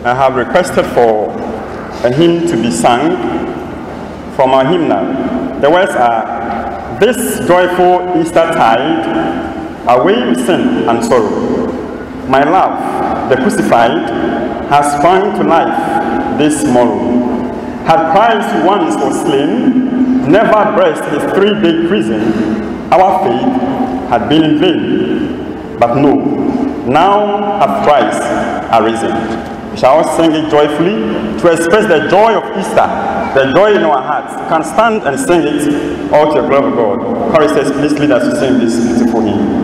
I have requested for a hymn to be sung from our hymnal. The words are, "This joyful Easter tide, away with sin and sorrow. My love, the crucified, has sprung to life this morrow. Had Christ once was slain, never breast his 3-day prison, our faith had been in vain. But no, now hath Christ arisen." We shall all sing it joyfully to express the joy of Easter, the joy in our hearts. You can stand and sing it all to the glory of God. Choristers, please lead us to sing this beautiful hymn.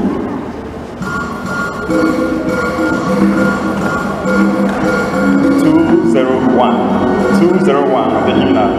201 of the hymnal.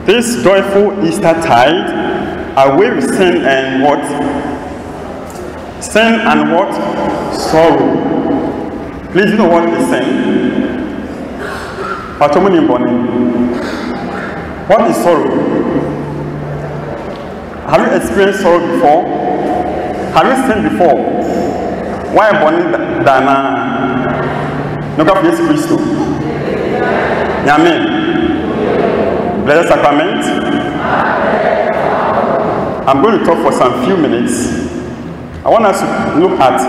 This joyful Easter tide, away with sin and what? Sin and what? Sorrow. Please, you know what is sin? What is sorrow? Have you experienced sorrow before? Have you sinned before? Why born Dana? No God, Jesus Christ. Amen. Blessed Sacrament. I'm going to talk for some few minutes. I want us to look at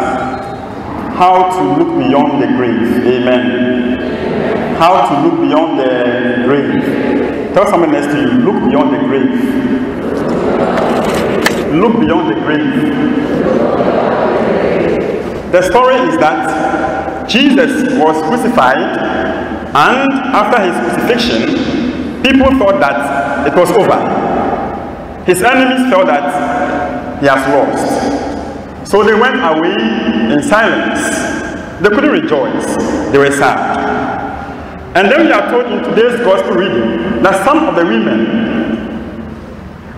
how to look beyond the grave. Amen. How to look beyond the grave. Tell someone next to you, look beyond the grave. Look beyond the grave. The story is that Jesus was crucified, and after his crucifixion, people thought that it was over. His enemies felt that he has lost. So they went away in silence. They couldn't rejoice. They were sad. And then we are told in today's gospel reading that some of the women,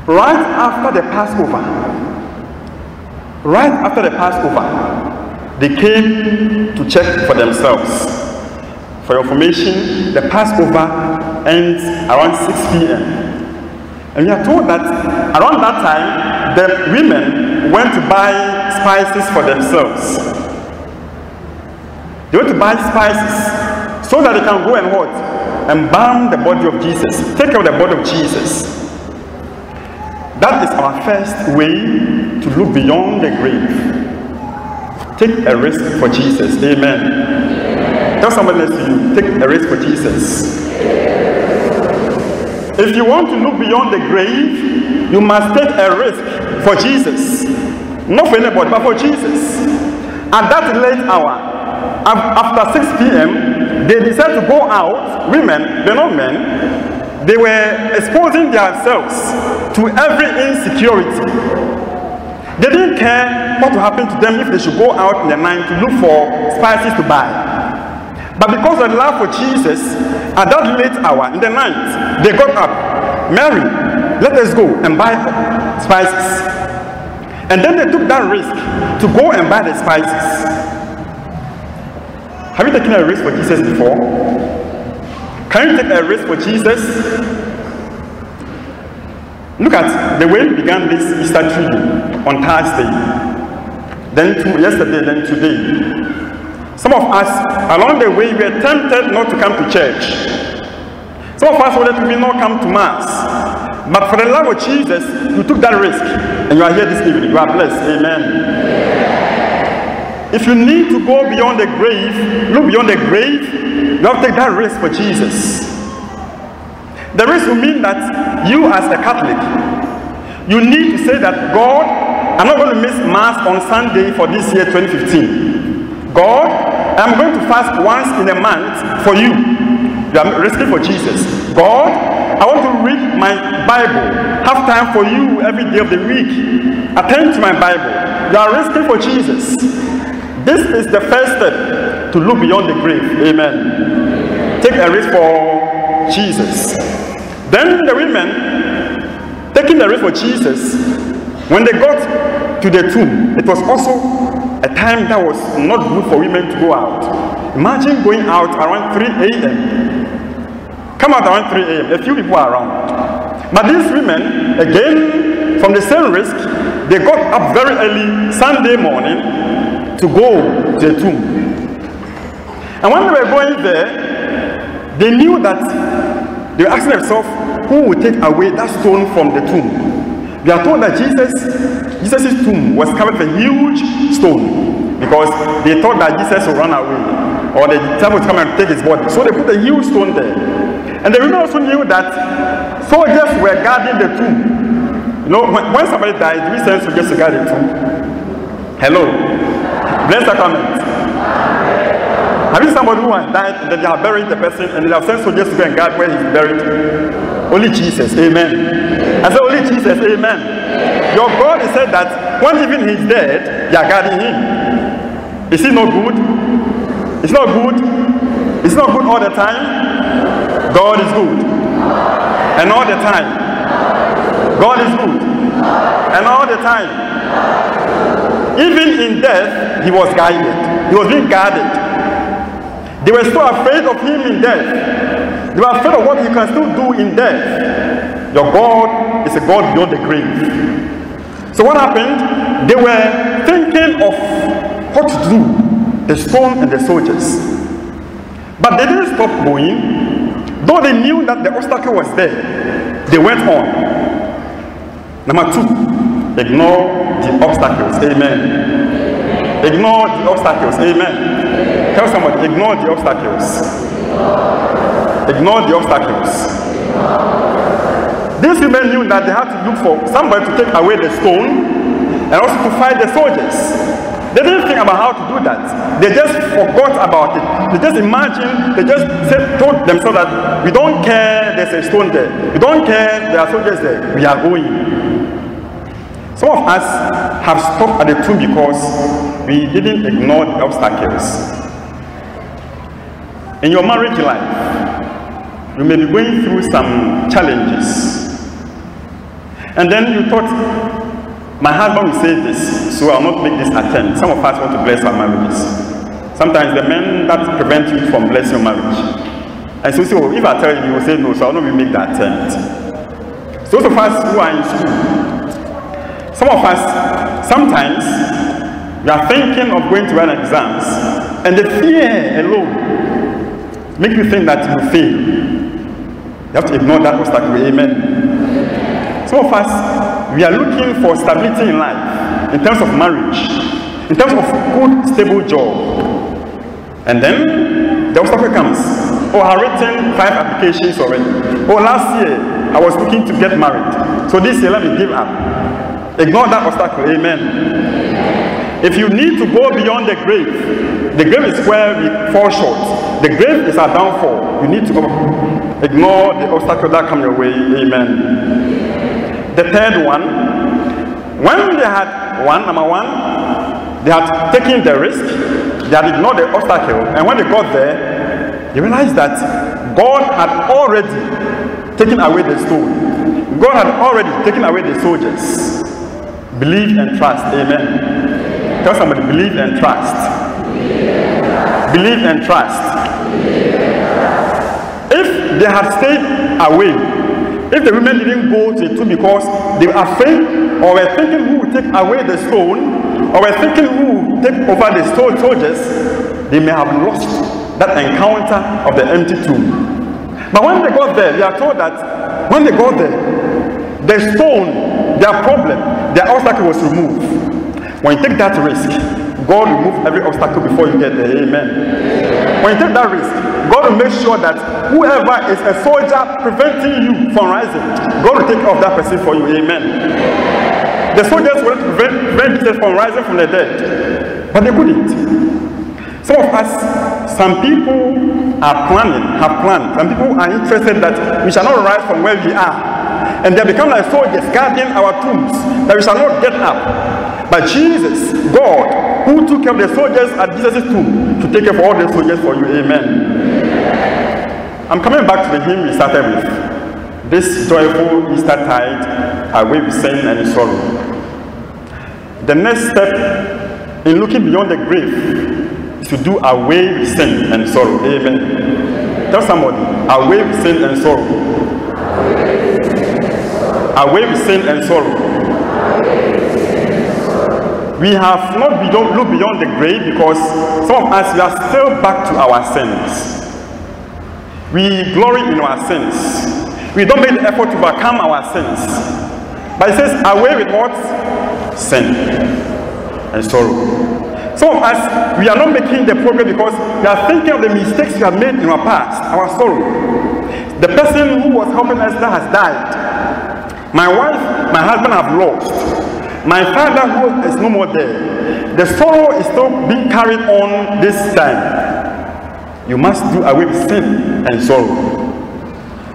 right after the Passover, they came to check for themselves. For your information, the Passover ends around 6 p.m. And we are told that around that time, the women went to buy spices for themselves. They went to buy spices so that they can go and what? Embalm the body of Jesus. Take care of the body of Jesus. That is our first way to look beyond the grave. Take a risk for Jesus. Amen. Tell somebody next to you, take a risk for Jesus. If you want to look beyond the grave, you must take a risk for Jesus. Not for anybody, but for Jesus. At that late hour, after 6 p.m., they decided to go out. Women, they're not men. They were exposing themselves to every insecurity. They didn't care what would happen to them if they should go out in the night to look for spices to buy. But because of love for Jesus, at that late hour in the night, they got up. Mary, let us go and buy spices. And then they took that risk to go and buy the spices. Have you taken a risk for Jesus before? Can you take a risk for Jesus? Look at the way we began this Easter Triduum on Thursday. Then yesterday, then today. Some of us, along the way, we were tempted not to come to church. Some of us wanted to not come to Mass. But for the love of Jesus, you took that risk. And you are here this evening. You are blessed. Amen. If you need to go beyond the grave, look beyond the grave, you have to take that risk for Jesus. The risk will mean that you as a Catholic, you need to say that, God, I'm not going to miss Mass on Sunday for this year 2015. God, I'm going to fast once in a month for you. You are risking for Jesus. God, I want to read my Bible. Have time for you every day of the week. Attend to my Bible. You are risking for Jesus. This is the first step to look beyond the grave. Amen. Take a risk for Jesus. Then the women, taking the risk for Jesus, when they got to the tomb, it was also a time that was not good for women to go out. Imagine going out around 3 a.m. Come out around 3 a.m. A few people are around. But these women, again, from the same risk, they got up very early Sunday morning to go to the tomb. And when they were going there, they knew that they were asking themselves, who would take away that stone from the tomb? They are told that Jesus' tomb was covered with a huge stone because they thought that Jesus would run away or the devil would come and take his body. So they put a huge stone there. And the women also knew that soldiers were guarding the tomb. You know, when somebody dies, do we send soldiers to guard the tomb? Hello? Bless the comment. Have you somebody who has died and then they have buried the person and they have sent soldiers to go and guard where he's buried? Only Jesus, amen. I said only Jesus, amen. Your God has said that when even he's dead, you are guarding him. Is he not good? It's not good. It's not good all the time. God is good. And all the time. God is good. And all the time. Even in death, he was guided. He was being guarded. They were so afraid of him in death. They were afraid of what he can still do in death. Your God is a God beyond the grave. So what happened? They were thinking of what to do, the stone and the soldiers. But they didn't stop going. Though they knew that the obstacle was there, they went on. Number 2, ignore the obstacles. Amen. Ignore the obstacles. Amen. Tell somebody, ignore the obstacles. Ignore the obstacles. These women knew that they had to look for somebody to take away the stone and also to fight the soldiers. They didn't think about how to do that. They just forgot about it. They just imagined, they just told themselves that we don't care there's a stone there. We don't care there are soldiers there. We are going. Some of us have stopped at the tomb because we didn't ignore the obstacles. In your marriage life, you may be going through some challenges. And then you thought, my husband will say this, so I'll not make this attempt. Some of us want to bless our marriages. Sometimes the men that prevent you from blessing your marriage. And so you say, oh, if I tell you, you will say no, so I'll not make that attempt. So those of us who are in school, some of us, sometimes, we are thinking of going to run exams, and the fear alone makes you think that you will fail. You have to ignore that obstacle. Amen. Some of us, we are looking for stability in life, in terms of marriage, in terms of good, stable job. And then the obstacle comes. Oh, I have written 5 applications already. Oh, last year I was looking to get married. So this year, let me give up. Ignore that obstacle. Amen. If you need to go beyond the grave is where we fall short. The grave is our downfall. You need to ignore the obstacle that comes your way. Amen. The third one, when they had number one, they had taken the risk, they had ignored the obstacle, and when they got there, they realized that God had already taken away the stone. God had already taken away the soldiers. Believe and trust. Amen. Tell somebody, believe and trust. Believe and trust. If they had stayed away, if the women didn't go to the tomb because they were afraid or were thinking who would take away the stone, or were thinking who would take over the soldiers, they may have lost that encounter of the empty tomb. But when they got there, they are told that when they got there, the stone, their problem, their obstacle was removed. When you take that risk, God will remove every obstacle before you get there. Amen. When you take that risk, God will make sure that whoever is a soldier preventing you from rising, God will take care of that person for you. Amen. The soldiers wanted to prevent Jesus from rising from the dead, but they couldn't. Some of us, some people have planned. Some people are interested that we shall not rise from where we are. And they become like soldiers guarding our tombs, that we shall not get up. But Jesus, God, who took care of the soldiers at Jesus' tomb, to take care of all the soldiers for you. Amen. I'm coming back to the hymn we started with. This joyful Eastertide, away with sin and sorrow. The next step in looking beyond the grave is to do away with sin and sorrow. Amen. Tell somebody, away with sin and sorrow. Away with sin and sorrow. We have not looked beyond the grave because some of us, we are still back to our sins. We glory in our sins. We don't make the effort to overcome our sins. But it says, away with what? Sin and sorrow. Some of us, we are not making the progress because we are thinking of the mistakes we have made in our past, our sorrow. The person who was helping us that has died. My wife, my husband have lost. My father who is no more there. The sorrow is still being carried on this time. You must do away with sin and sorrow.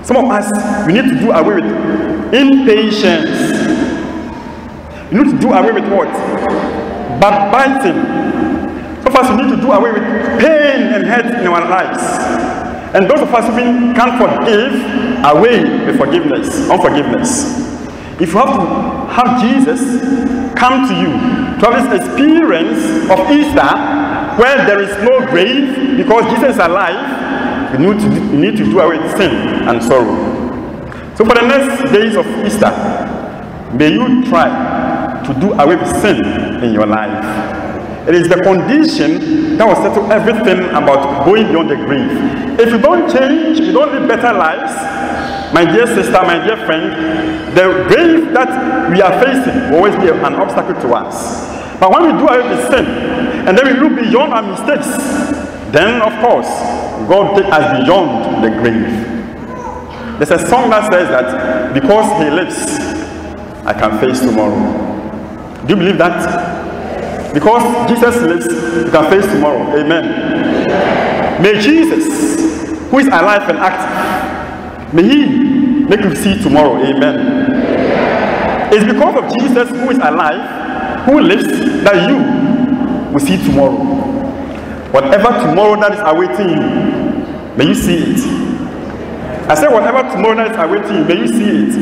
Some of us, we need to do away with impatience. You need to do away with what? Backbiting. Some of us, we need to do away with pain and hurt in our lives. And those of us who can't forgive, away with forgiveness, unforgiveness. If you have to have Jesus come to you to have this experience of Easter where there is no grave because Jesus is alive, you need to do away with sin and sorrow. So for the next days of Easter, may you try to do away with sin in your life. It is the condition that will settle everything about going beyond the grave. If you don't change, you don't live better lives, my dear sister, my dear friend, the grave that we are facing will always be an obstacle to us. But when we do away with sin, and then we look beyond our mistakes, then of course, God takes us beyond the grave. There's a song that says that, because He lives, I can face tomorrow. Do you believe that? Because Jesus lives, you can face tomorrow. Amen. May Jesus, who is alive and active, may He make you see tomorrow. Amen. It's because of Jesus, who is alive, who lives, that you will see tomorrow. Whatever tomorrow that is awaiting you, may you see it. I said whatever tomorrow that is awaiting you, may you see it.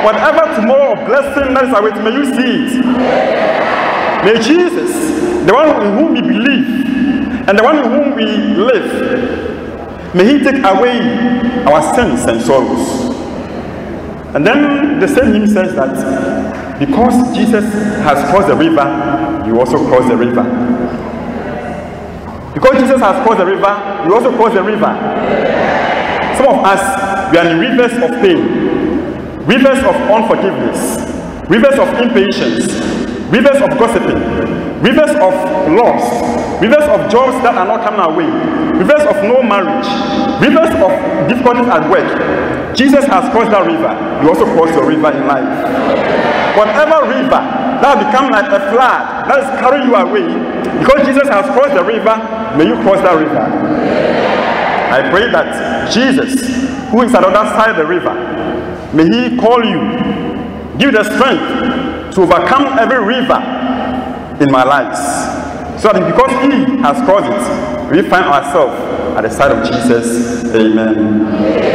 Whatever tomorrow of blessing that is awaiting, may you see it. May Jesus, the one in whom we believe, and the one in whom we live, may He take away our sins and sorrows. And then the same hymn says that because Jesus has crossed the river, you also cross the river. Because Jesus has crossed the river, you also cross the river. Some of us, we are in rivers of pain. rivers of unforgiveness, rivers of impatience, rivers of gossiping, rivers of loss, rivers of jobs that are not coming our way, rivers of no marriage, rivers of difficulties at work. Jesus has crossed that river. You also cross your river in life. Whatever river that will become like a flood that is carrying you away, because Jesus has crossed the river, may you cross that river. I pray that Jesus, who is at the other side of the river, may he call you, give the strength to overcome every river in my life. So that because he has crossed it, we find ourselves at the side of Jesus. Amen.